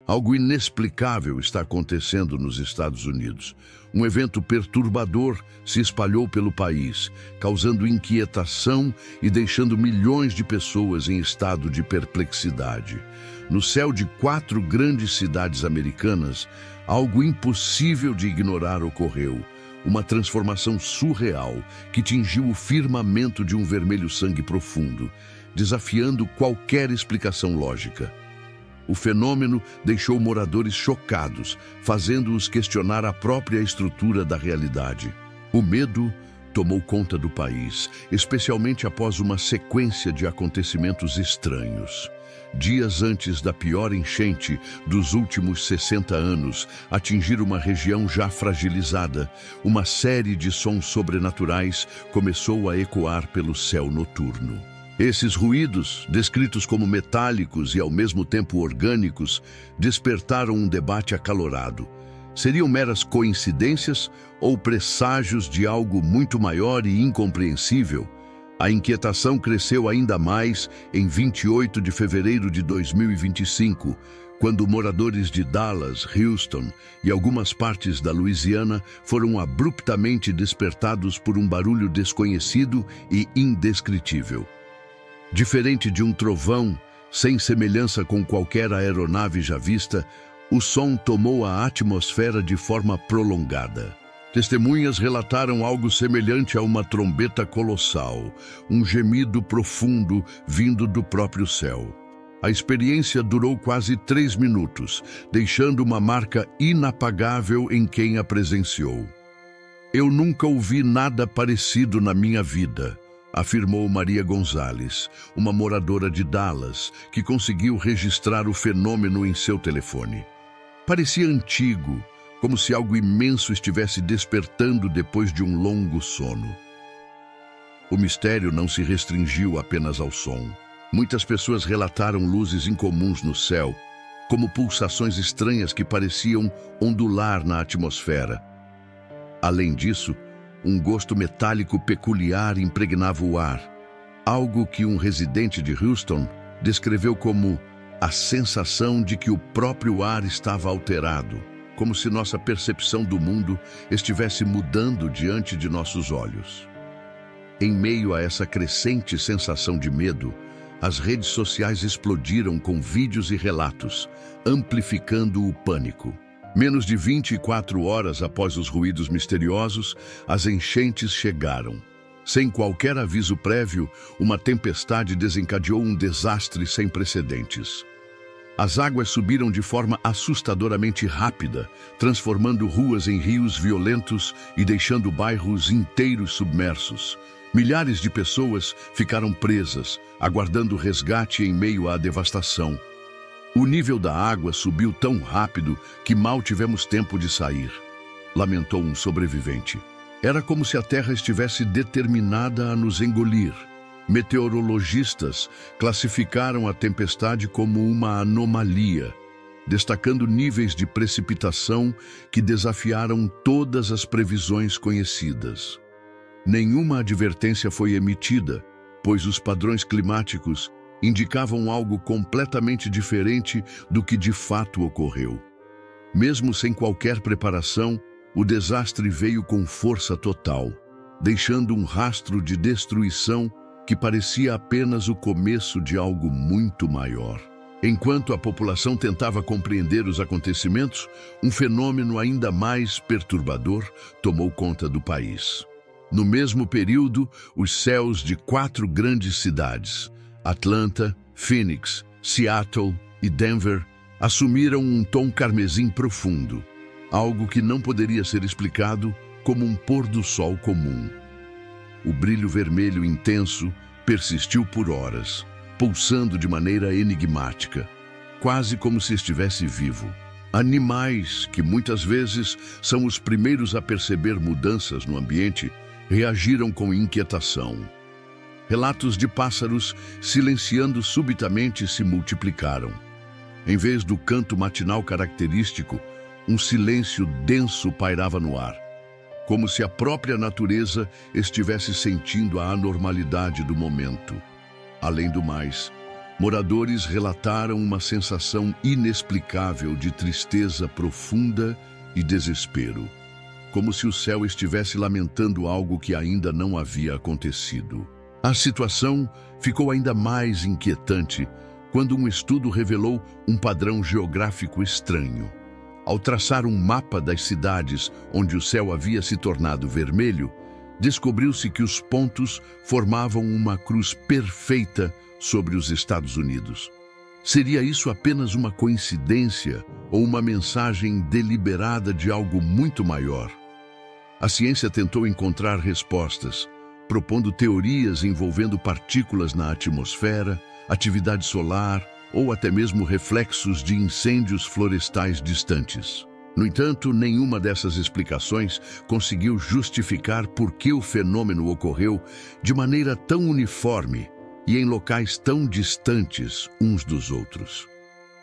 Algo inexplicável está acontecendo nos Estados Unidos. Um evento perturbador se espalhou pelo país, causando inquietação e deixando milhões de pessoas em estado de perplexidade. No céu de 4 grandes cidades americanas, algo impossível de ignorar ocorreu. Uma transformação surreal que tingiu o firmamento de um vermelho sangue profundo, desafiando qualquer explicação lógica. O fenômeno deixou moradores chocados, fazendo-os questionar a própria estrutura da realidade. O medo tomou conta do país, especialmente após uma sequência de acontecimentos estranhos. Dias antes da pior enchente dos últimos 60 anos atingir uma região já fragilizada, uma série de sons sobrenaturais começou a ecoar pelo céu noturno. Esses ruídos, descritos como metálicos e ao mesmo tempo orgânicos, despertaram um debate acalorado. Seriam meras coincidências ou presságios de algo muito maior e incompreensível? A inquietação cresceu ainda mais em 28 de fevereiro de 2025, quando moradores de Dallas, Houston e algumas partes da Louisiana foram abruptamente despertados por um barulho desconhecido e indescritível. Diferente de um trovão, sem semelhança com qualquer aeronave já vista, o som tomou a atmosfera de forma prolongada. Testemunhas relataram algo semelhante a uma trombeta colossal, um gemido profundo vindo do próprio céu. A experiência durou quase 3 minutos, deixando uma marca inapagável em quem a presenciou. "Eu nunca ouvi nada parecido na minha vida", afirmou Maria Gonzalez, uma moradora de Dallas, que conseguiu registrar o fenômeno em seu telefone. Parecia antigo, como se algo imenso estivesse despertando depois de um longo sono. O mistério não se restringiu apenas ao som. Muitas pessoas relataram luzes incomuns no céu, como pulsações estranhas que pareciam ondular na atmosfera. Além disso, um gosto metálico peculiar impregnava o ar, algo que um residente de Houston descreveu como a sensação de que o próprio ar estava alterado, como se nossa percepção do mundo estivesse mudando diante de nossos olhos. Em meio a essa crescente sensação de medo, as redes sociais explodiram com vídeos e relatos, amplificando o pânico. Menos de 24 horas após os ruídos misteriosos, as enchentes chegaram. Sem qualquer aviso prévio, uma tempestade desencadeou um desastre sem precedentes. As águas subiram de forma assustadoramente rápida, transformando ruas em rios violentos e deixando bairros inteiros submersos. Milhares de pessoas ficaram presas, aguardando resgate em meio à devastação. O nível da água subiu tão rápido que mal tivemos tempo de sair, lamentou um sobrevivente. Era como se a terra estivesse determinada a nos engolir. Meteorologistas classificaram a tempestade como uma anomalia, destacando níveis de precipitação que desafiaram todas as previsões conhecidas. Nenhuma advertência foi emitida, pois os padrões climáticos indicavam algo completamente diferente do que de fato ocorreu. Mesmo sem qualquer preparação, o desastre veio com força total, deixando um rastro de destruição que parecia apenas o começo de algo muito maior. Enquanto a população tentava compreender os acontecimentos, um fenômeno ainda mais perturbador tomou conta do país. No mesmo período, os céus de 4 grandes cidades, Atlanta, Phoenix, Seattle e Denver, assumiram um tom carmesim profundo, algo que não poderia ser explicado como um pôr-do-sol comum. O brilho vermelho intenso persistiu por horas, pulsando de maneira enigmática, quase como se estivesse vivo. Animais, que muitas vezes são os primeiros a perceber mudanças no ambiente, reagiram com inquietação. Relatos de pássaros silenciando subitamente se multiplicaram. Em vez do canto matinal característico, um silêncio denso pairava no ar, como se a própria natureza estivesse sentindo a anormalidade do momento. Além do mais, Moradores relataram uma sensação inexplicável de tristeza profunda e desespero, como se o céu estivesse lamentando algo que ainda não havia acontecido. A situação ficou ainda mais inquietante quando um estudo revelou um padrão geográfico estranho. Ao traçar um mapa das cidades onde o céu havia se tornado vermelho, descobriu-se que os pontos formavam uma cruz perfeita sobre os Estados Unidos. Seria isso apenas uma coincidência ou uma mensagem deliberada de algo muito maior? A ciência tentou encontrar respostas, propondo teorias envolvendo partículas na atmosfera, atividade solar ou até mesmo reflexos de incêndios florestais distantes. No entanto, nenhuma dessas explicações conseguiu justificar por que o fenômeno ocorreu de maneira tão uniforme e em locais tão distantes uns dos outros.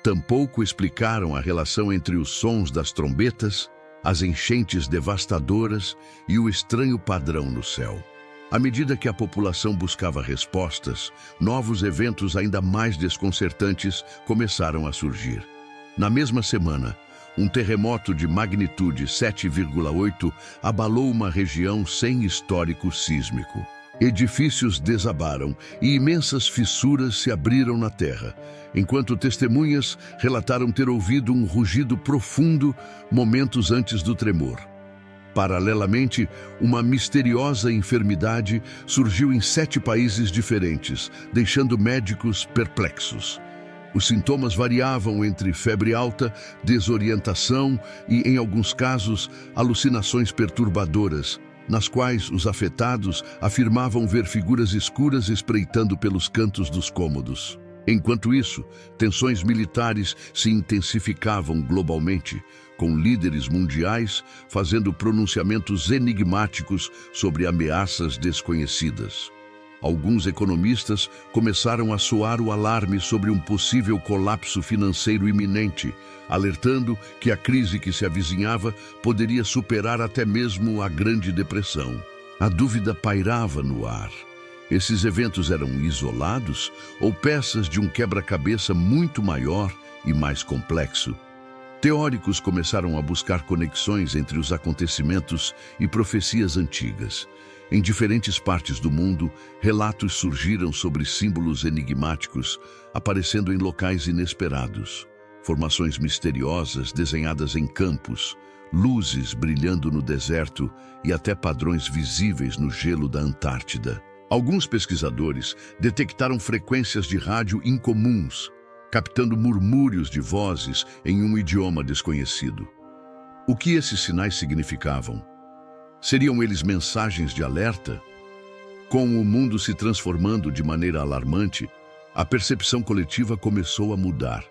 Tampouco explicaram a relação entre os sons das trombetas, as enchentes devastadoras e o estranho padrão no céu. À medida que a população buscava respostas, novos eventos ainda mais desconcertantes começaram a surgir. Na mesma semana, um terremoto de magnitude 7,8 abalou uma região sem histórico sísmico. Edifícios desabaram e imensas fissuras se abriram na terra, enquanto testemunhas relataram ter ouvido um rugido profundo momentos antes do tremor. Paralelamente, uma misteriosa enfermidade surgiu em 7 países diferentes, deixando médicos perplexos. Os sintomas variavam entre febre alta, desorientação e, em alguns casos, alucinações perturbadoras, nas quais os afetados afirmavam ver figuras escuras espreitando pelos cantos dos cômodos. Enquanto isso, tensões militares se intensificavam globalmente, com líderes mundiais fazendo pronunciamentos enigmáticos sobre ameaças desconhecidas. Alguns economistas começaram a soar o alarme sobre um possível colapso financeiro iminente, alertando que a crise que se avizinhava poderia superar até mesmo a Grande Depressão. A dúvida pairava no ar. Esses eventos eram isolados ou peças de um quebra-cabeça muito maior e mais complexo? Teóricos começaram a buscar conexões entre os acontecimentos e profecias antigas. Em diferentes partes do mundo, relatos surgiram sobre símbolos enigmáticos, aparecendo em locais inesperados. Formações misteriosas desenhadas em campos, luzes brilhando no deserto e até padrões visíveis no gelo da Antártida. Alguns pesquisadores detectaram frequências de rádio incomuns, captando murmúrios de vozes em um idioma desconhecido. O que esses sinais significavam? Seriam eles mensagens de alerta? Com o mundo se transformando de maneira alarmante, a percepção coletiva começou a mudar.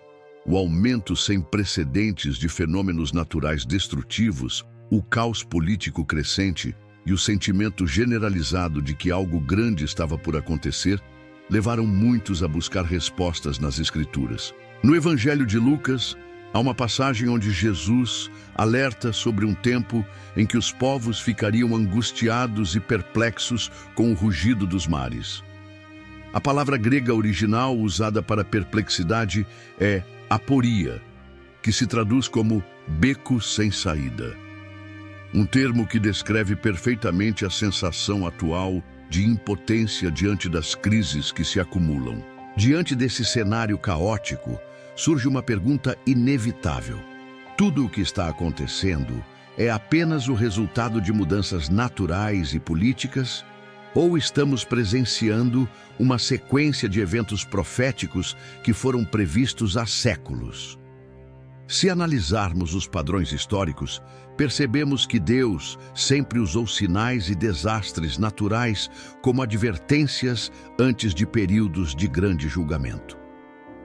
O aumento sem precedentes de fenômenos naturais destrutivos, o caos político crescente e o sentimento generalizado de que algo grande estava por acontecer levaram muitos a buscar respostas nas Escrituras. No Evangelho de Lucas, há uma passagem onde Jesus alerta sobre um tempo em que os povos ficariam angustiados e perplexos com o rugido dos mares. A palavra grega original usada para perplexidade é aporia, que se traduz como beco sem saída. Um termo que descreve perfeitamente a sensação atual de impotência diante das crises que se acumulam. Diante desse cenário caótico, surge uma pergunta inevitável. Tudo o que está acontecendo é apenas o resultado de mudanças naturais e políticas? Ou estamos presenciando uma sequência de eventos proféticos que foram previstos há séculos? Se analisarmos os padrões históricos, percebemos que Deus sempre usou sinais e desastres naturais como advertências antes de períodos de grande julgamento.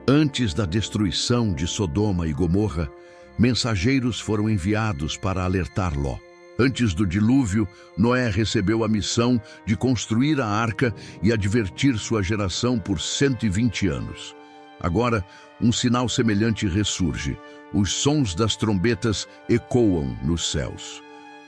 Antes da destruição de Sodoma e Gomorra, mensageiros foram enviados para alertar Ló. Antes do dilúvio, Noé recebeu a missão de construir a arca e advertir sua geração por 120 anos. Agora, um sinal semelhante ressurge. Os sons das trombetas ecoam nos céus.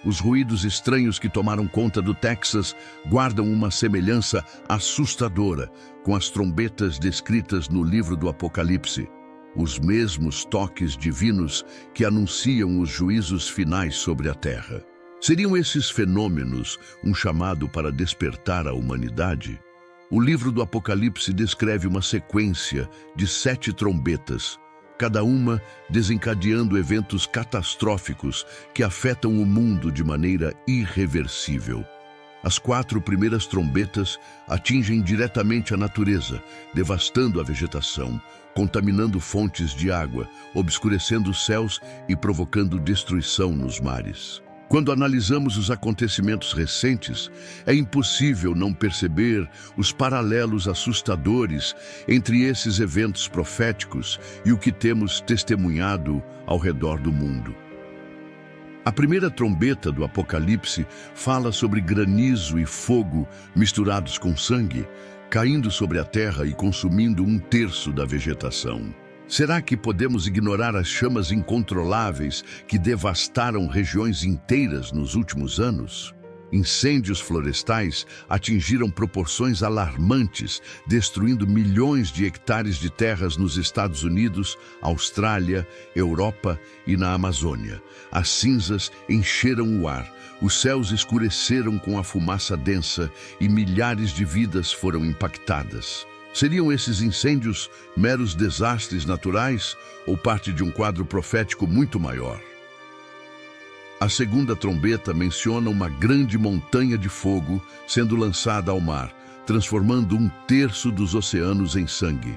Os ruídos estranhos que tomaram conta do Texas guardam uma semelhança assustadora com as trombetas descritas no livro do Apocalipse, os mesmos toques divinos que anunciam os juízos finais sobre a terra. Seriam esses fenômenos um chamado para despertar a humanidade? O livro do Apocalipse descreve uma sequência de 7 trombetas, cada uma desencadeando eventos catastróficos que afetam o mundo de maneira irreversível. As 4 primeiras trombetas atingem diretamente a natureza, devastando a vegetação, contaminando fontes de água, obscurecendo os céus e provocando destruição nos mares. Quando analisamos os acontecimentos recentes, é impossível não perceber os paralelos assustadores entre esses eventos proféticos e o que temos testemunhado ao redor do mundo. A primeira trombeta do Apocalipse fala sobre granizo e fogo misturados com sangue, caindo sobre a terra e consumindo 1/3 da vegetação. Será que podemos ignorar as chamas incontroláveis que devastaram regiões inteiras nos últimos anos? Incêndios florestais atingiram proporções alarmantes, destruindo milhões de hectares de terras nos Estados Unidos, Austrália, Europa e na Amazônia. As cinzas encheram o ar, os céus escureceram com a fumaça densa e milhares de vidas foram impactadas. Seriam esses incêndios meros desastres naturais ou parte de um quadro profético muito maior? A segunda trombeta menciona uma grande montanha de fogo sendo lançada ao mar, transformando 1/3 dos oceanos em sangue.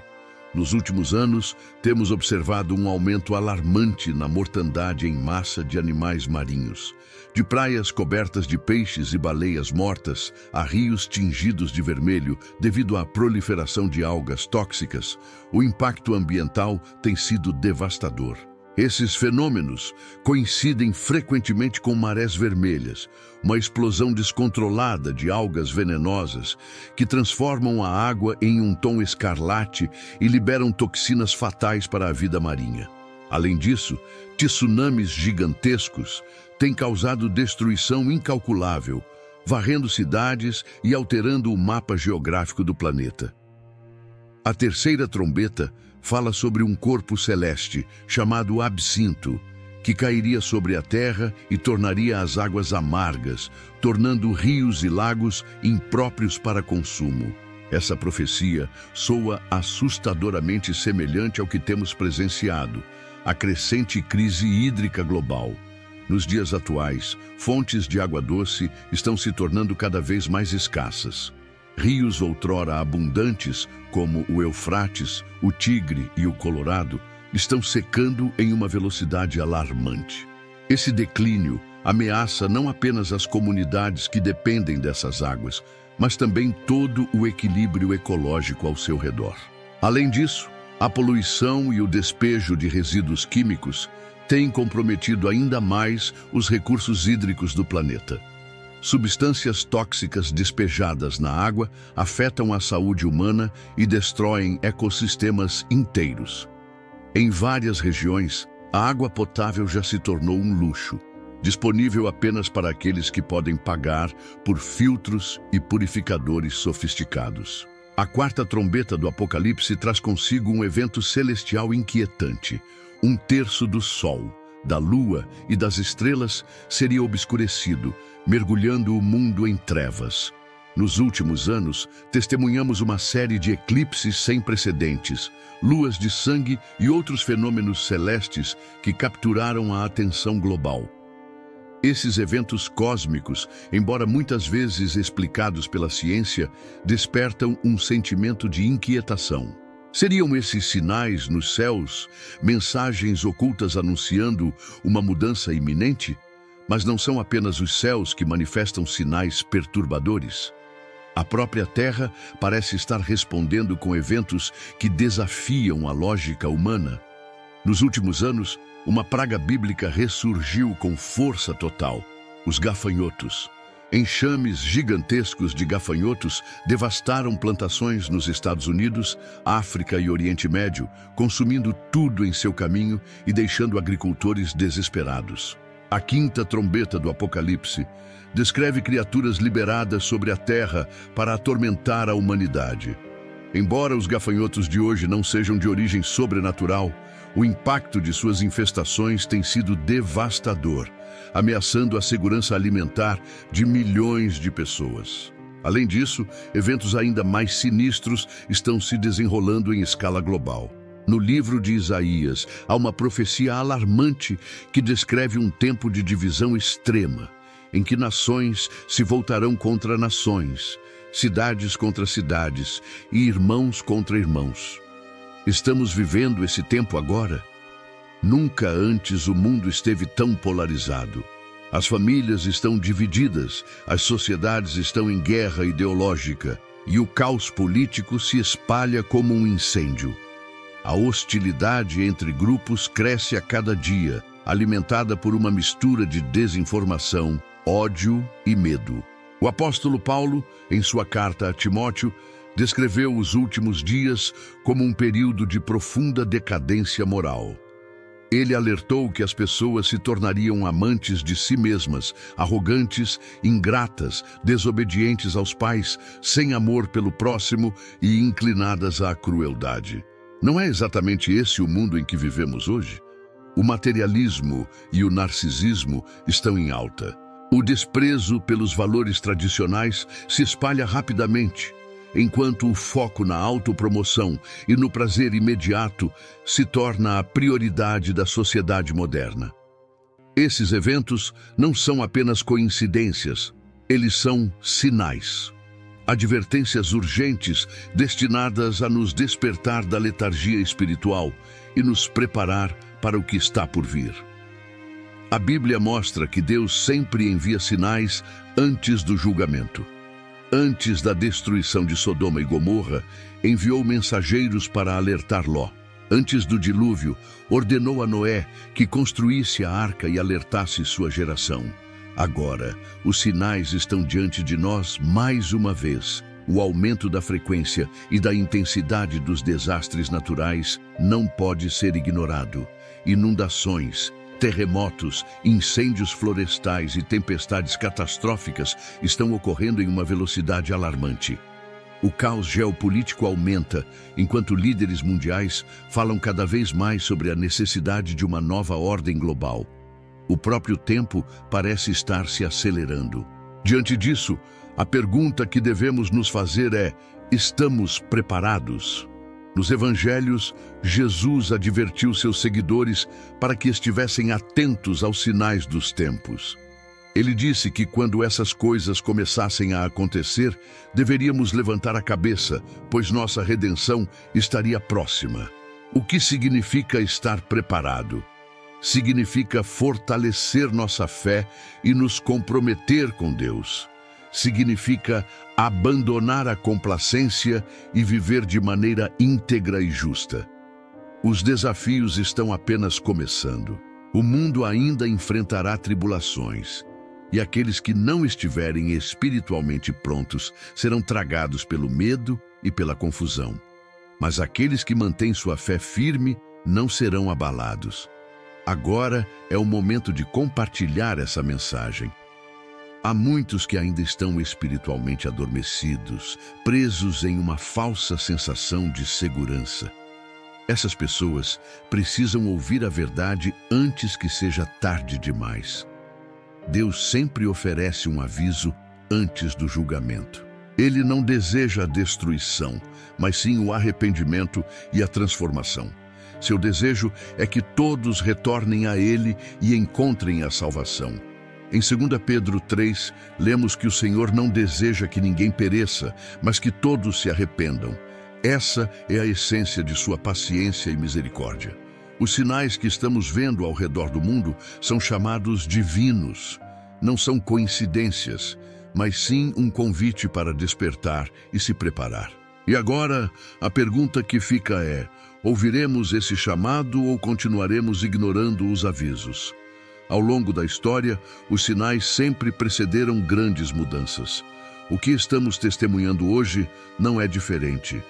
Nos últimos anos, temos observado um aumento alarmante na mortandade em massa de animais marinhos. De praias cobertas de peixes e baleias mortas, a rios tingidos de vermelho devido à proliferação de algas tóxicas, o impacto ambiental tem sido devastador. Esses fenômenos coincidem frequentemente com marés vermelhas, uma explosão descontrolada de algas venenosas que transformam a água em um tom escarlate e liberam toxinas fatais para a vida marinha. Além disso, tsunamis gigantescos têm causado destruição incalculável, varrendo cidades e alterando o mapa geográfico do planeta. A terceira trombeta fala sobre um corpo celeste, chamado Absinto, que cairia sobre a terra e tornaria as águas amargas, tornando rios e lagos impróprios para consumo. Essa profecia soa assustadoramente semelhante ao que temos presenciado, a crescente crise hídrica global. Nos dias atuais, fontes de água doce estão se tornando cada vez mais escassas. Rios outrora abundantes, como o Eufrates, o Tigre e o Colorado, estão secando em uma velocidade alarmante. Esse declínio ameaça não apenas as comunidades que dependem dessas águas, mas também todo o equilíbrio ecológico ao seu redor. Além disso, a poluição e o despejo de resíduos químicos têm comprometido ainda mais os recursos hídricos do planeta. Substâncias tóxicas despejadas na água afetam a saúde humana e destroem ecossistemas inteiros. Em várias regiões, a água potável já se tornou um luxo, disponível apenas para aqueles que podem pagar por filtros e purificadores sofisticados. A quarta trombeta do Apocalipse traz consigo um evento celestial inquietante. 1/3 do Sol, da Lua e das estrelas seria obscurecido, mergulhando o mundo em trevas. Nos últimos anos, testemunhamos uma série de eclipses sem precedentes, luas de sangue e outros fenômenos celestes que capturaram a atenção global. Esses eventos cósmicos, embora muitas vezes explicados pela ciência, despertam um sentimento de inquietação. Seriam esses sinais nos céus, mensagens ocultas anunciando uma mudança iminente? Mas não são apenas os céus que manifestam sinais perturbadores. A própria Terra parece estar respondendo com eventos que desafiam a lógica humana. Nos últimos anos, uma praga bíblica ressurgiu com força total: os gafanhotos. Enxames gigantescos de gafanhotos devastaram plantações nos Estados Unidos, África e Oriente Médio, consumindo tudo em seu caminho e deixando agricultores desesperados. A quinta trombeta do Apocalipse descreve criaturas liberadas sobre a terra para atormentar a humanidade. Embora os gafanhotos de hoje não sejam de origem sobrenatural, o impacto de suas infestações tem sido devastador, ameaçando a segurança alimentar de milhões de pessoas. Além disso, eventos ainda mais sinistros estão se desenrolando em escala global. No livro de Isaías, há uma profecia alarmante que descreve um tempo de divisão extrema, em que nações se voltarão contra nações, cidades contra cidades e irmãos contra irmãos. Estamos vivendo esse tempo agora? Nunca antes o mundo esteve tão polarizado. As famílias estão divididas, as sociedades estão em guerra ideológica e o caos político se espalha como um incêndio. A hostilidade entre grupos cresce a cada dia, alimentada por uma mistura de desinformação, ódio e medo. O apóstolo Paulo, em sua carta a Timóteo, descreveu os últimos dias como um período de profunda decadência moral. Ele alertou que as pessoas se tornariam amantes de si mesmas, arrogantes, ingratas, desobedientes aos pais, sem amor pelo próximo e inclinadas à crueldade. Não é exatamente esse o mundo em que vivemos hoje? O materialismo e o narcisismo estão em alta. O desprezo pelos valores tradicionais se espalha rapidamente, enquanto o foco na autopromoção e no prazer imediato se torna a prioridade da sociedade moderna. Esses eventos não são apenas coincidências, eles são sinais. Advertências urgentes destinadas a nos despertar da letargia espiritual e nos preparar para o que está por vir. A Bíblia mostra que Deus sempre envia sinais antes do julgamento. Antes da destruição de Sodoma e Gomorra, enviou mensageiros para alertar Ló. Antes do dilúvio, ordenou a Noé que construísse a arca e alertasse sua geração. Agora, os sinais estão diante de nós mais uma vez. O aumento da frequência e da intensidade dos desastres naturais não pode ser ignorado. Inundações, terremotos, incêndios florestais e tempestades catastróficas estão ocorrendo em uma velocidade alarmante. O caos geopolítico aumenta, enquanto líderes mundiais falam cada vez mais sobre a necessidade de uma nova ordem global. O próprio tempo parece estar se acelerando. Diante disso, a pergunta que devemos nos fazer é: estamos preparados? Nos evangelhos, Jesus advertiu seus seguidores para que estivessem atentos aos sinais dos tempos. Ele disse que quando essas coisas começassem a acontecer, deveríamos levantar a cabeça, pois nossa redenção estaria próxima. O que significa estar preparado? Significa fortalecer nossa fé e nos comprometer com Deus. Significa abandonar a complacência e viver de maneira íntegra e justa. Os desafios estão apenas começando. O mundo ainda enfrentará tribulações, e aqueles que não estiverem espiritualmente prontos serão tragados pelo medo e pela confusão. Mas aqueles que mantêm sua fé firme não serão abalados. Agora é o momento de compartilhar essa mensagem. Há muitos que ainda estão espiritualmente adormecidos, presos em uma falsa sensação de segurança. Essas pessoas precisam ouvir a verdade antes que seja tarde demais. Deus sempre oferece um aviso antes do julgamento. Ele não deseja a destruição, mas sim o arrependimento e a transformação. Seu desejo é que todos retornem a Ele e encontrem a salvação. Em 2 Pedro 3, lemos que o Senhor não deseja que ninguém pereça, mas que todos se arrependam. Essa é a essência de sua paciência e misericórdia. Os sinais que estamos vendo ao redor do mundo são chamados divinos. Não são coincidências, mas sim um convite para despertar e se preparar. E agora, a pergunta que fica é: ouviremos esse chamado ou continuaremos ignorando os avisos? Ao longo da história, os sinais sempre precederam grandes mudanças. O que estamos testemunhando hoje não é diferente.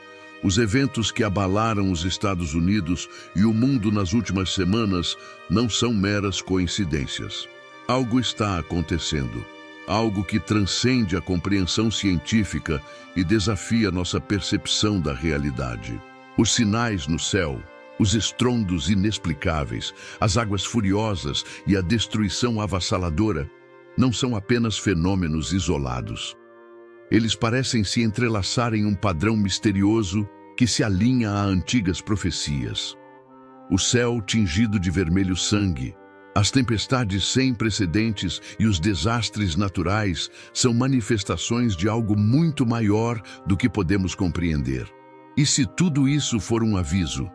Os eventos que abalaram os Estados Unidos e o mundo nas últimas semanas não são meras coincidências. Algo está acontecendo, algo que transcende a compreensão científica e desafia nossa percepção da realidade. Os sinais no céu, os estrondos inexplicáveis, as águas furiosas e a destruição avassaladora não são apenas fenômenos isolados. Eles parecem se entrelaçar em um padrão misterioso que se alinha a antigas profecias. O céu tingido de vermelho sangue, as tempestades sem precedentes e os desastres naturais são manifestações de algo muito maior do que podemos compreender. E se tudo isso for um aviso,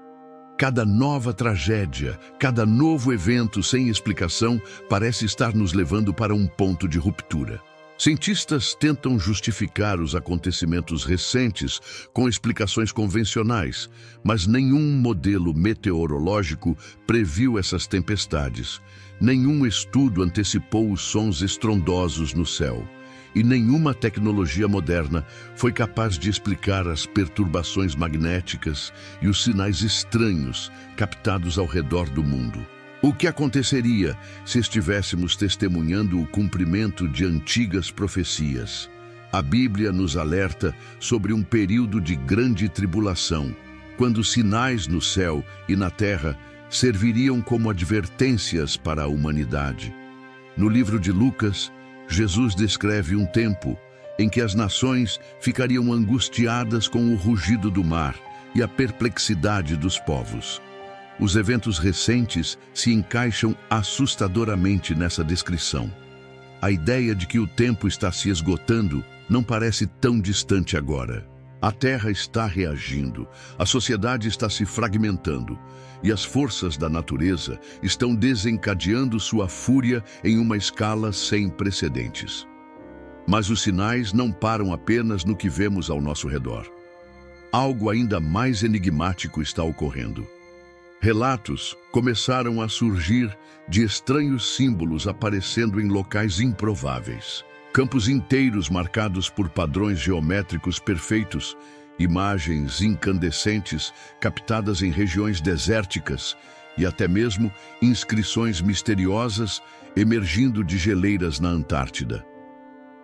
cada nova tragédia, cada novo evento sem explicação parece estar nos levando para um ponto de ruptura. Cientistas tentam justificar os acontecimentos recentes com explicações convencionais, mas nenhum modelo meteorológico previu essas tempestades. Nenhum estudo antecipou os sons estrondosos no céu. E nenhuma tecnologia moderna foi capaz de explicar as perturbações magnéticas e os sinais estranhos captados ao redor do mundo. O que aconteceria se estivéssemos testemunhando o cumprimento de antigas profecias? A Bíblia nos alerta sobre um período de grande tribulação, quando sinais no céu e na terra serviriam como advertências para a humanidade. No livro de Lucas, Jesus descreve um tempo em que as nações ficariam angustiadas com o rugido do mar e a perplexidade dos povos. Os eventos recentes se encaixam assustadoramente nessa descrição. A ideia de que o tempo está se esgotando não parece tão distante agora. A Terra está reagindo, a sociedade está se fragmentando e as forças da natureza estão desencadeando sua fúria em uma escala sem precedentes. Mas os sinais não param apenas no que vemos ao nosso redor. Algo ainda mais enigmático está ocorrendo. Relatos começaram a surgir de estranhos símbolos aparecendo em locais improváveis. Campos inteiros marcados por padrões geométricos perfeitos, imagens incandescentes captadas em regiões desérticas e até mesmo inscrições misteriosas emergindo de geleiras na Antártida.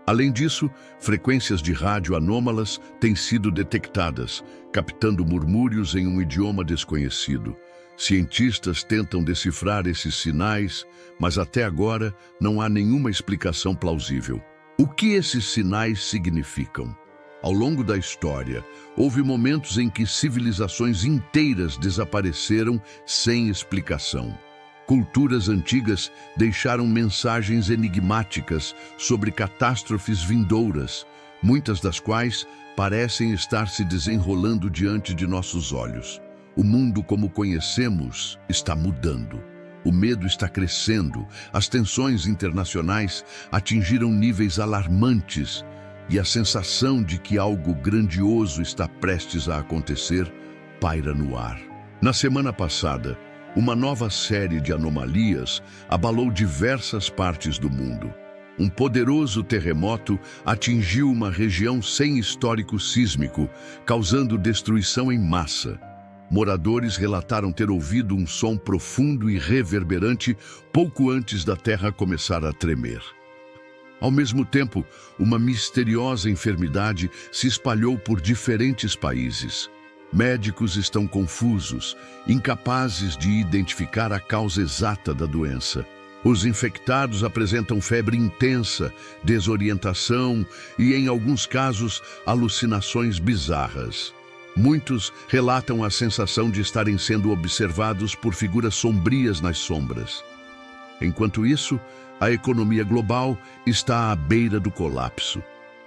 Além disso, frequências de rádio anômalas têm sido detectadas, captando murmúrios em um idioma desconhecido. Cientistas tentam decifrar esses sinais, mas até agora não há nenhuma explicação plausível. O que esses sinais significam? Ao longo da história, houve momentos em que civilizações inteiras desapareceram sem explicação. Culturas antigas deixaram mensagens enigmáticas sobre catástrofes vindouras, muitas das quais parecem estar se desenrolando diante de nossos olhos. O mundo como conhecemos está mudando. O medo está crescendo, as tensões internacionais atingiram níveis alarmantes e a sensação de que algo grandioso está prestes a acontecer paira no ar. Na semana passada, uma nova série de anomalias abalou diversas partes do mundo. Um poderoso terremoto atingiu uma região sem histórico sísmico, causando destruição em massa. Moradores relataram ter ouvido um som profundo e reverberante pouco antes da terra começar a tremer. Ao mesmo tempo, uma misteriosa enfermidade se espalhou por diferentes países. Médicos estão confusos, incapazes de identificar a causa exata da doença. Os infectados apresentam febre intensa, desorientação e, em alguns casos, alucinações bizarras. Muitos relatam a sensação de estarem sendo observados por figuras sombrias nas sombras. Enquanto isso, a economia global está à beira do colapso.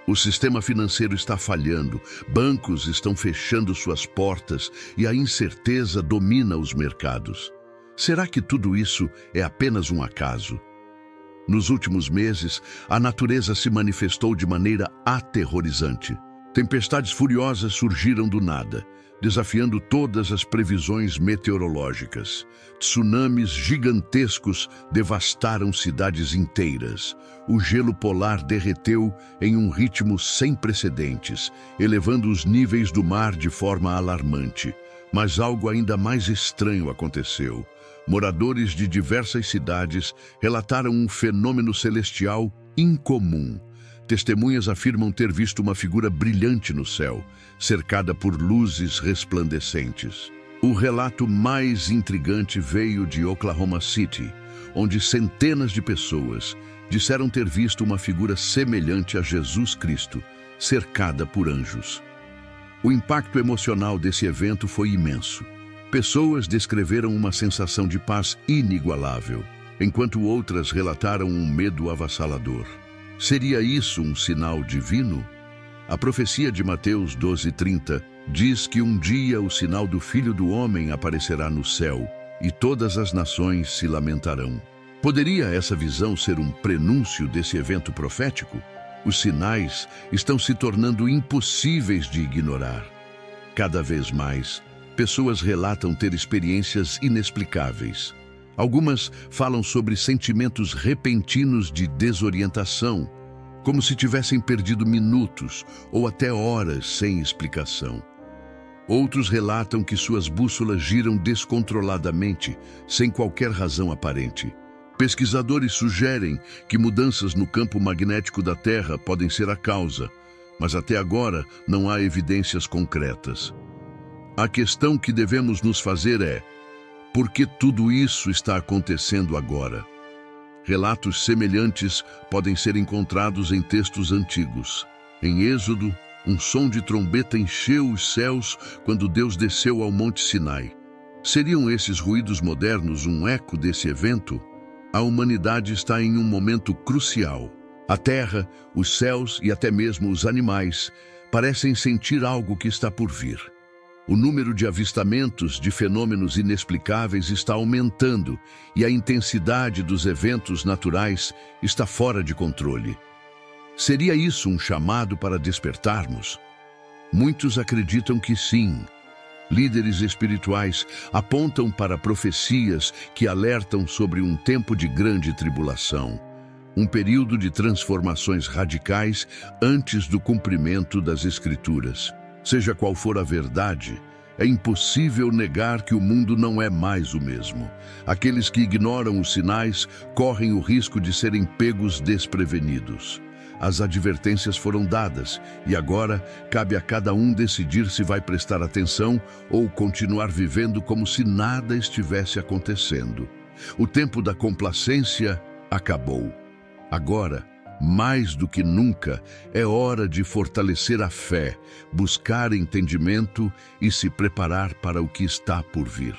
O sistema financeiro está falhando, bancos estão fechando suas portas e a incerteza domina os mercados. Será que tudo isso é apenas um acaso? Nos últimos meses, a natureza se manifestou de maneira aterrorizante. Tempestades furiosas surgiram do nada, desafiando todas as previsões meteorológicas. Tsunamis gigantescos devastaram cidades inteiras. O gelo polar derreteu em um ritmo sem precedentes, elevando os níveis do mar de forma alarmante. Mas algo ainda mais estranho aconteceu. moradores de diversas cidades relataram um fenômeno celestial incomum. Testemunhas afirmam ter visto uma figura brilhante no céu, cercada por luzes resplandecentes. O relato mais intrigante veio de Oklahoma City, onde centenas de pessoas disseram ter visto uma figura semelhante a Jesus Cristo, cercada por anjos. O impacto emocional desse evento foi imenso. Pessoas descreveram uma sensação de paz inigualável, enquanto outras relataram um medo avassalador. Seria isso um sinal divino? A profecia de Mateus 12:30 diz que um dia o sinal do Filho do Homem aparecerá no céu e todas as nações se lamentarão. Poderia essa visão ser um prenúncio desse evento profético? Os sinais estão se tornando impossíveis de ignorar. Cada vez mais, pessoas relatam ter experiências inexplicáveis. Algumas falam sobre sentimentos repentinos de desorientação, como se tivessem perdido minutos ou até horas sem explicação. Outros relatam que suas bússolas giram descontroladamente, sem qualquer razão aparente. Pesquisadores sugerem que mudanças no campo magnético da Terra podem ser a causa, mas até agora não há evidências concretas. A questão que devemos nos fazer é: por que tudo isso está acontecendo agora? Relatos semelhantes podem ser encontrados em textos antigos. Em Êxodo, um som de trombeta encheu os céus quando Deus desceu ao Monte Sinai. Seriam esses ruídos modernos um eco desse evento? A humanidade está em um momento crucial. A Terra, os céus e até mesmo os animais parecem sentir algo que está por vir. O número de avistamentos de fenômenos inexplicáveis está aumentando e a intensidade dos eventos naturais está fora de controle. Seria isso um chamado para despertarmos? Muitos acreditam que sim. Líderes espirituais apontam para profecias que alertam sobre um tempo de grande tribulação, um período de transformações radicais antes do cumprimento das Escrituras. Seja qual for a verdade, é impossível negar que o mundo não é mais o mesmo. Aqueles que ignoram os sinais correm o risco de serem pegos desprevenidos. As advertências foram dadas e agora cabe a cada um decidir se vai prestar atenção ou continuar vivendo como se nada estivesse acontecendo. O tempo da complacência acabou. Agora, mais do que nunca, é hora de fortalecer a fé, buscar entendimento e se preparar para o que está por vir.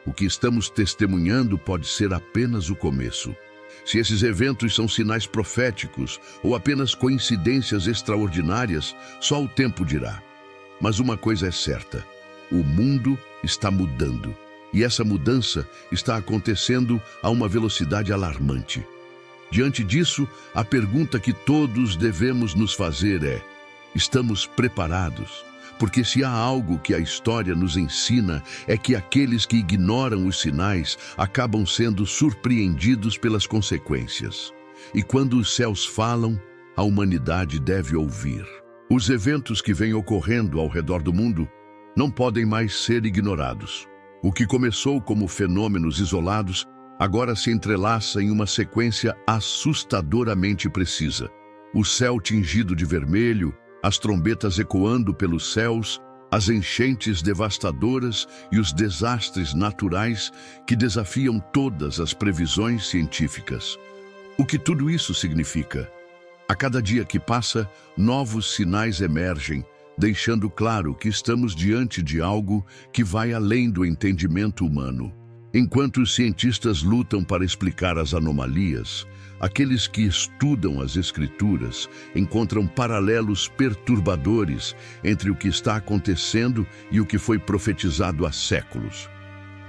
O que estamos testemunhando pode ser apenas o começo. Se esses eventos são sinais proféticos ou apenas coincidências extraordinárias, só o tempo dirá. Mas uma coisa é certa: o mundo está mudando. E essa mudança está acontecendo a uma velocidade alarmante. Diante disso, a pergunta que todos devemos nos fazer é: estamos preparados? Porque se há algo que a história nos ensina é que aqueles que ignoram os sinais acabam sendo surpreendidos pelas consequências. E quando os céus falam, a humanidade deve ouvir. Os eventos que vêm ocorrendo ao redor do mundo não podem mais ser ignorados. O que começou como fenômenos isolados agora se entrelaça em uma sequência assustadoramente precisa. O céu tingido de vermelho, as trombetas ecoando pelos céus, as enchentes devastadoras e os desastres naturais que desafiam todas as previsões científicas. O que tudo isso significa? A cada dia que passa, novos sinais emergem, deixando claro que estamos diante de algo que vai além do entendimento humano. Enquanto os cientistas lutam para explicar as anomalias, aqueles que estudam as Escrituras encontram paralelos perturbadores entre o que está acontecendo e o que foi profetizado há séculos.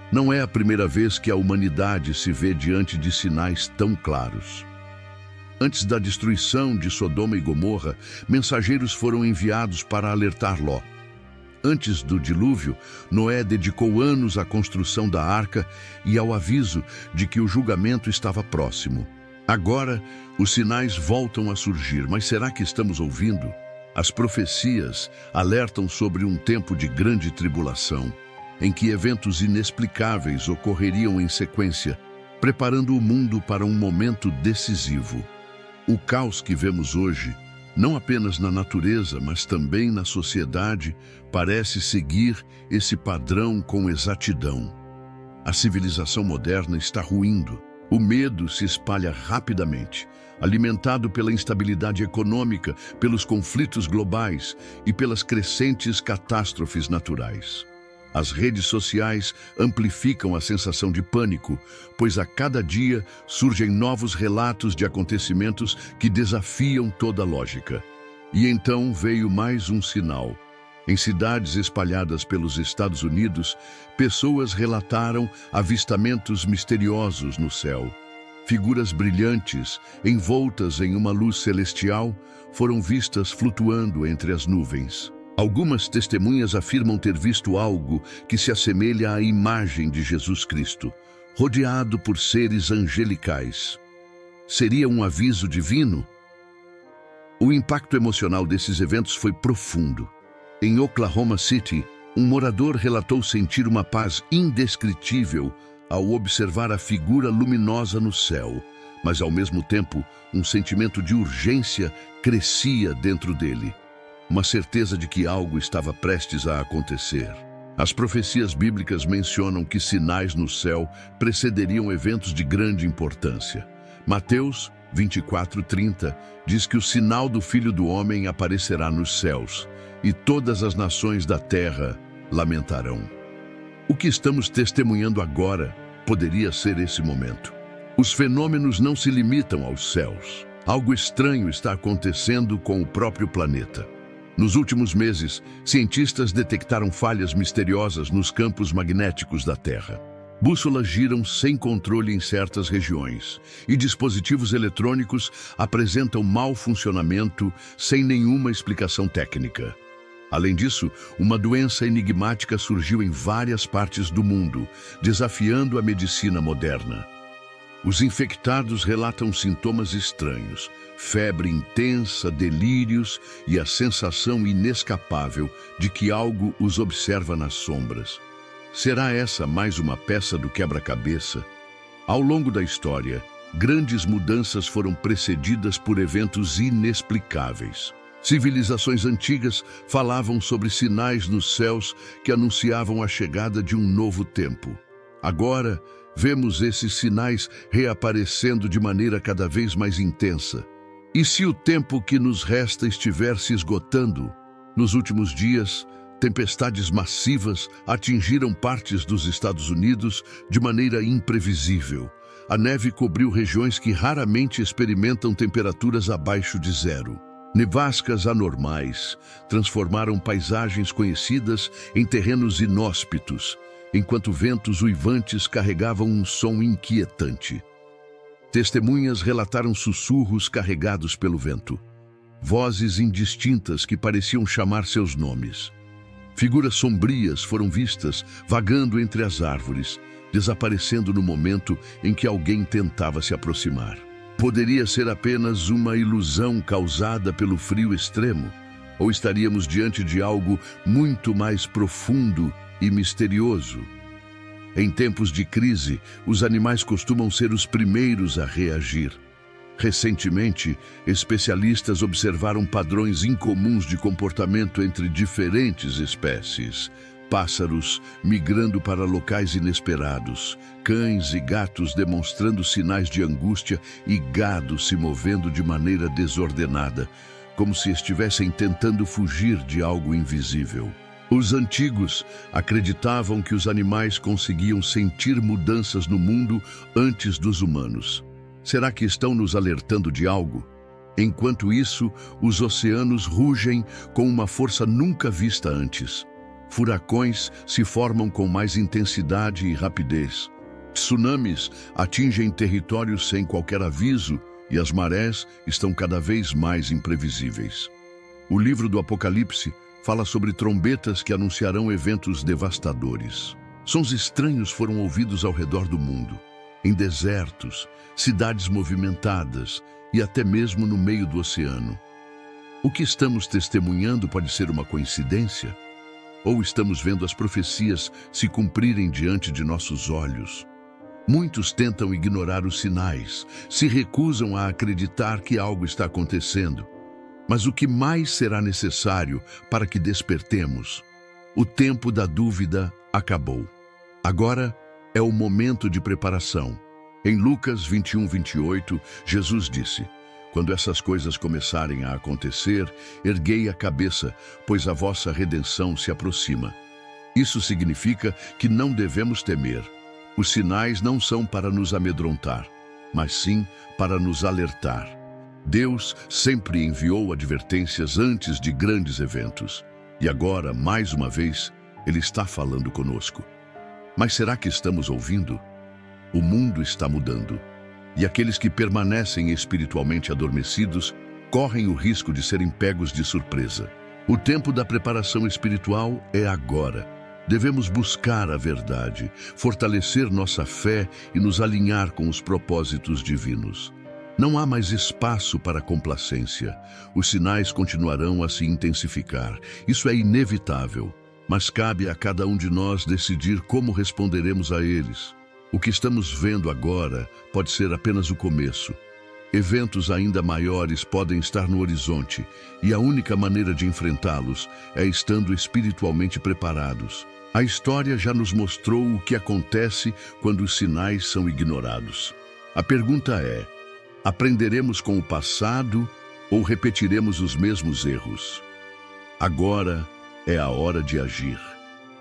Não é a primeira vez que a humanidade se vê diante de sinais tão claros. Antes da destruição de Sodoma e Gomorra, mensageiros foram enviados para alertar Ló. Antes do dilúvio, Noé dedicou anos à construção da arca e ao aviso de que o julgamento estava próximo. Agora, os sinais voltam a surgir, mas será que estamos ouvindo? As profecias alertam sobre um tempo de grande tribulação. em que eventos inexplicáveis ocorreriam em sequência, preparando o mundo para um momento decisivo. O caos que vemos hoje, não apenas na natureza, mas também na sociedade, parece seguir esse padrão com exatidão. A civilização moderna está ruindo. O medo se espalha rapidamente, alimentado pela instabilidade econômica, pelos conflitos globais e pelas crescentes catástrofes naturais. As redes sociais amplificam a sensação de pânico, pois a cada dia surgem novos relatos de acontecimentos que desafiam toda lógica. E então veio mais um sinal. Em cidades espalhadas pelos Estados Unidos, pessoas relataram avistamentos misteriosos no céu. Figuras brilhantes, envoltas em uma luz celestial, foram vistas flutuando entre as nuvens. Algumas testemunhas afirmam ter visto algo que se assemelha à imagem de Jesus Cristo, rodeado por seres angelicais. Seria um aviso divino? O impacto emocional desses eventos foi profundo. Em Oklahoma City, um morador relatou sentir uma paz indescritível ao observar a figura luminosa no céu, mas ao mesmo tempo, um sentimento de urgência crescia dentro dele. Uma certeza de que algo estava prestes a acontecer. As profecias bíblicas mencionam que sinais no céu precederiam eventos de grande importância. Mateus 24:30 diz que o sinal do Filho do Homem aparecerá nos céus, e todas as nações da terra lamentarão. O que estamos testemunhando agora poderia ser esse momento. Os fenômenos não se limitam aos céus. Algo estranho está acontecendo com o próprio planeta. Nos últimos meses, cientistas detectaram falhas misteriosas nos campos magnéticos da Terra. Bússolas giram sem controle em certas regiões, e dispositivos eletrônicos apresentam mau funcionamento sem nenhuma explicação técnica. Além disso, uma doença enigmática surgiu em várias partes do mundo, desafiando a medicina moderna. Os infectados relatam sintomas estranhos, febre intensa, delírios e a sensação inescapável de que algo os observa nas sombras. Será essa mais uma peça do quebra-cabeça? Ao longo da história, grandes mudanças foram precedidas por eventos inexplicáveis. Civilizações antigas falavam sobre sinais nos céus que anunciavam a chegada de um novo tempo. Agora, vemos esses sinais reaparecendo de maneira cada vez mais intensa. E se o tempo que nos resta estiver se esgotando? Nos últimos dias, tempestades massivas atingiram partes dos Estados Unidos de maneira imprevisível. A neve cobriu regiões que raramente experimentam temperaturas abaixo de zero. Nevascas anormais transformaram paisagens conhecidas em terrenos inóspitos, enquanto ventos uivantes carregavam um som inquietante. Testemunhas relataram sussurros carregados pelo vento, vozes indistintas que pareciam chamar seus nomes. Figuras sombrias foram vistas vagando entre as árvores, desaparecendo no momento em que alguém tentava se aproximar. Poderia ser apenas uma ilusão causada pelo frio extremo, ou estaríamos diante de algo muito mais profundo e misterioso? Em tempos de crise, os animais costumam ser os primeiros a reagir. Recentemente, especialistas observaram padrões incomuns de comportamento entre diferentes espécies. Pássaros migrando para locais inesperados, cães e gatos demonstrando sinais de angústia e gado se movendo de maneira desordenada, como se estivessem tentando fugir de algo invisível. Os antigos acreditavam que os animais conseguiam sentir mudanças no mundo antes dos humanos. Será que estão nos alertando de algo? Enquanto isso, os oceanos rugem com uma força nunca vista antes. Furacões se formam com mais intensidade e rapidez. Tsunamis atingem territórios sem qualquer aviso e as marés estão cada vez mais imprevisíveis. O livro do Apocalipse fala sobre trombetas que anunciarão eventos devastadores. Sons estranhos foram ouvidos ao redor do mundo, em desertos, cidades movimentadas e até mesmo no meio do oceano. O que estamos testemunhando pode ser uma coincidência? Ou estamos vendo as profecias se cumprirem diante de nossos olhos? Muitos tentam ignorar os sinais, se recusam a acreditar que algo está acontecendo. Mas o que mais será necessário para que despertemos? O tempo da dúvida acabou. Agora é o momento de preparação. Em Lucas 21:28, Jesus disse: "Quando essas coisas começarem a acontecer, erguei a cabeça, pois a vossa redenção se aproxima." Isso significa que não devemos temer. Os sinais não são para nos amedrontar, mas sim para nos alertar. Deus sempre enviou advertências antes de grandes eventos. E agora, mais uma vez, Ele está falando conosco. Mas será que estamos ouvindo? O mundo está mudando. E aqueles que permanecem espiritualmente adormecidos correm o risco de serem pegos de surpresa. O tempo da preparação espiritual é agora. Devemos buscar a verdade, fortalecer nossa fé e nos alinhar com os propósitos divinos. Não há mais espaço para complacência. Os sinais continuarão a se intensificar. Isso é inevitável, mas cabe a cada um de nós decidir como responderemos a eles. O que estamos vendo agora pode ser apenas o começo. Eventos ainda maiores podem estar no horizonte, e a única maneira de enfrentá-los é estando espiritualmente preparados. A história já nos mostrou o que acontece quando os sinais são ignorados. A pergunta é: aprenderemos com o passado ou repetiremos os mesmos erros? Agora é a hora de agir,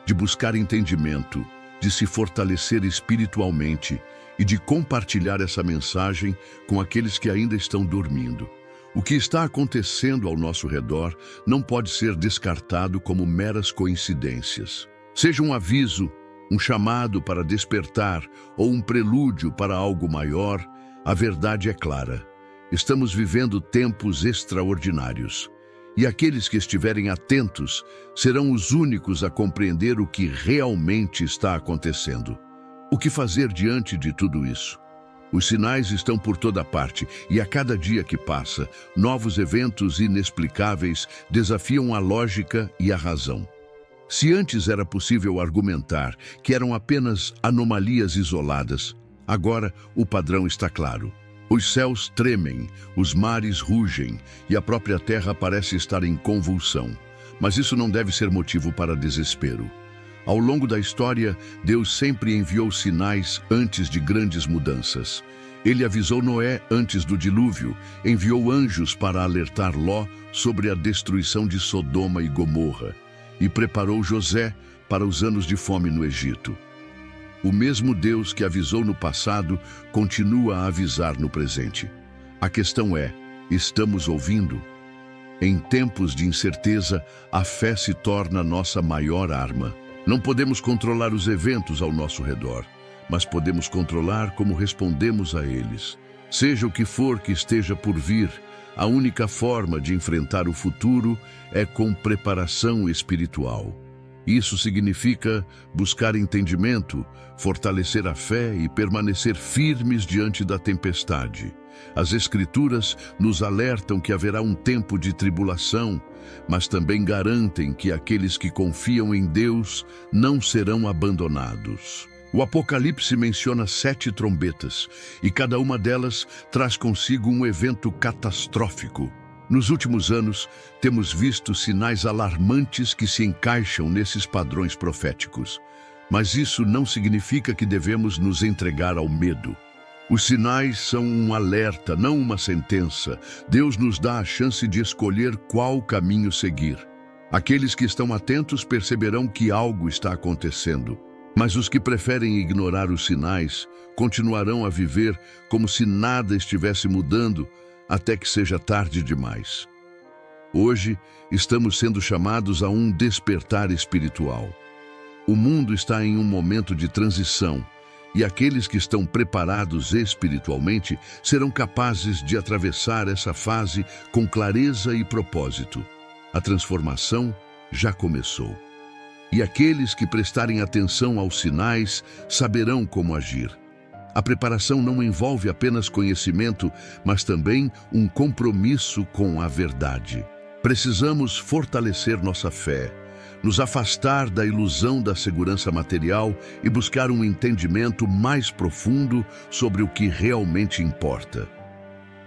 de buscar entendimento, de se fortalecer espiritualmente e de compartilhar essa mensagem com aqueles que ainda estão dormindo. O que está acontecendo ao nosso redor não pode ser descartado como meras coincidências. Seja um aviso, um chamado para despertar ou um prelúdio para algo maior, a verdade é clara. Estamos vivendo tempos extraordinários. E aqueles que estiverem atentos serão os únicos a compreender o que realmente está acontecendo. O que fazer diante de tudo isso? Os sinais estão por toda parte e a cada dia que passa, novos eventos inexplicáveis desafiam a lógica e a razão. Se antes era possível argumentar que eram apenas anomalias isoladas, agora o padrão está claro. Os céus tremem, os mares rugem e a própria terra parece estar em convulsão. Mas isso não deve ser motivo para desespero. Ao longo da história, Deus sempre enviou sinais antes de grandes mudanças. Ele avisou Noé antes do dilúvio, enviou anjos para alertar Ló sobre a destruição de Sodoma e Gomorra e preparou José para os anos de fome no Egito. O mesmo Deus que avisou no passado continua a avisar no presente. A questão é: estamos ouvindo? Em tempos de incerteza, a fé se torna nossa maior arma. Não podemos controlar os eventos ao nosso redor, mas podemos controlar como respondemos a eles. Seja o que for que esteja por vir, a única forma de enfrentar o futuro é com preparação espiritual. Isso significa buscar entendimento, fortalecer a fé e permanecer firmes diante da tempestade. As Escrituras nos alertam que haverá um tempo de tribulação, mas também garantem que aqueles que confiam em Deus não serão abandonados. O Apocalipse menciona 7 trombetas, e cada uma delas traz consigo um evento catastrófico. Nos últimos anos, temos visto sinais alarmantes que se encaixam nesses padrões proféticos. Mas isso não significa que devemos nos entregar ao medo. Os sinais são um alerta, não uma sentença. Deus nos dá a chance de escolher qual caminho seguir. Aqueles que estão atentos perceberão que algo está acontecendo. Mas os que preferem ignorar os sinais continuarão a viver como se nada estivesse mudando até que seja tarde demais. Hoje, estamos sendo chamados a um despertar espiritual. O mundo está em um momento de transição e aqueles que estão preparados espiritualmente serão capazes de atravessar essa fase com clareza e propósito. A transformação já começou. E aqueles que prestarem atenção aos sinais saberão como agir. A preparação não envolve apenas conhecimento, mas também um compromisso com a verdade. Precisamos fortalecer nossa fé, nos afastar da ilusão da segurança material e buscar um entendimento mais profundo sobre o que realmente importa.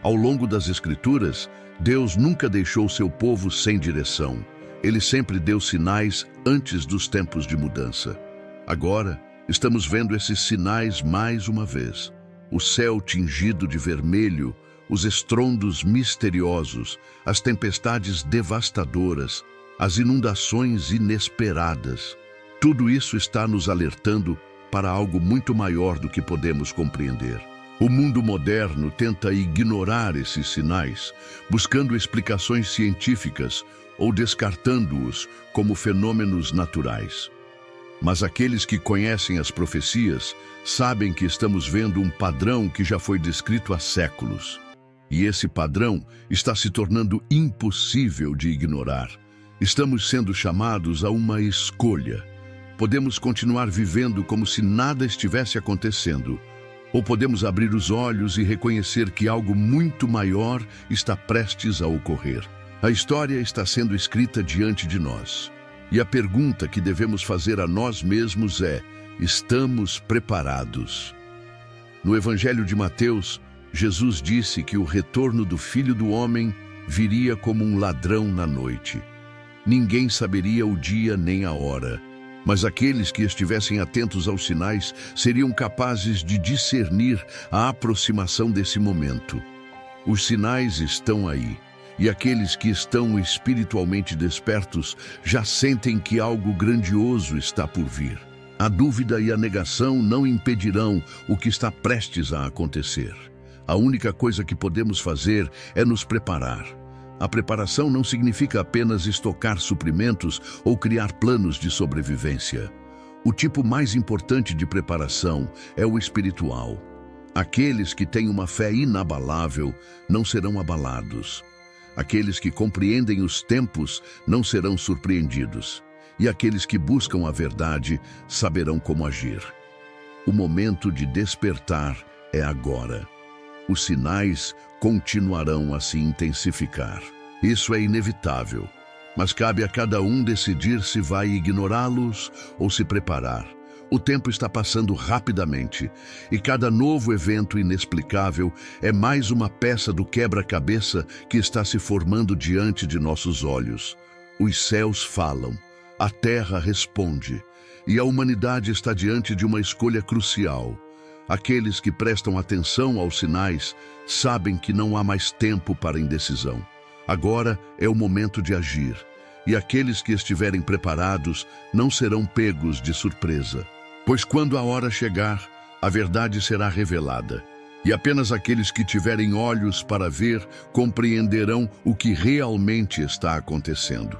Ao longo das Escrituras, Deus nunca deixou seu povo sem direção. Ele sempre deu sinais antes dos tempos de mudança. Agora, estamos vendo esses sinais mais uma vez. O céu tingido de vermelho, os estrondos misteriosos, as tempestades devastadoras, as inundações inesperadas. Tudo isso está nos alertando para algo muito maior do que podemos compreender. O mundo moderno tenta ignorar esses sinais, buscando explicações científicas ou descartando-os como fenômenos naturais. Mas aqueles que conhecem as profecias sabem que estamos vendo um padrão que já foi descrito há séculos. E esse padrão está se tornando impossível de ignorar. Estamos sendo chamados a uma escolha. Podemos continuar vivendo como se nada estivesse acontecendo, ou podemos abrir os olhos e reconhecer que algo muito maior está prestes a ocorrer. A história está sendo escrita diante de nós. E a pergunta que devemos fazer a nós mesmos é: estamos preparados? No Evangelho de Mateus, Jesus disse que o retorno do Filho do Homem viria como um ladrão na noite. Ninguém saberia o dia nem a hora, mas aqueles que estivessem atentos aos sinais seriam capazes de discernir a aproximação desse momento. Os sinais estão aí, e aqueles que estão espiritualmente despertos já sentem que algo grandioso está por vir. A dúvida e a negação não impedirão o que está prestes a acontecer. A única coisa que podemos fazer é nos preparar. A preparação não significa apenas estocar suprimentos ou criar planos de sobrevivência. O tipo mais importante de preparação é o espiritual. Aqueles que têm uma fé inabalável não serão abalados. Aqueles que compreendem os tempos não serão surpreendidos. E aqueles que buscam a verdade saberão como agir. O momento de despertar é agora. Os sinais continuarão a se intensificar. Isso é inevitável, mas cabe a cada um decidir se vai ignorá-los ou se preparar. O tempo está passando rapidamente e cada novo evento inexplicável é mais uma peça do quebra-cabeça que está se formando diante de nossos olhos. Os céus falam, a terra responde e a humanidade está diante de uma escolha crucial. Aqueles que prestam atenção aos sinais sabem que não há mais tempo para indecisão. Agora é o momento de agir, e aqueles que estiverem preparados não serão pegos de surpresa. Pois quando a hora chegar, a verdade será revelada, e apenas aqueles que tiverem olhos para ver compreenderão o que realmente está acontecendo.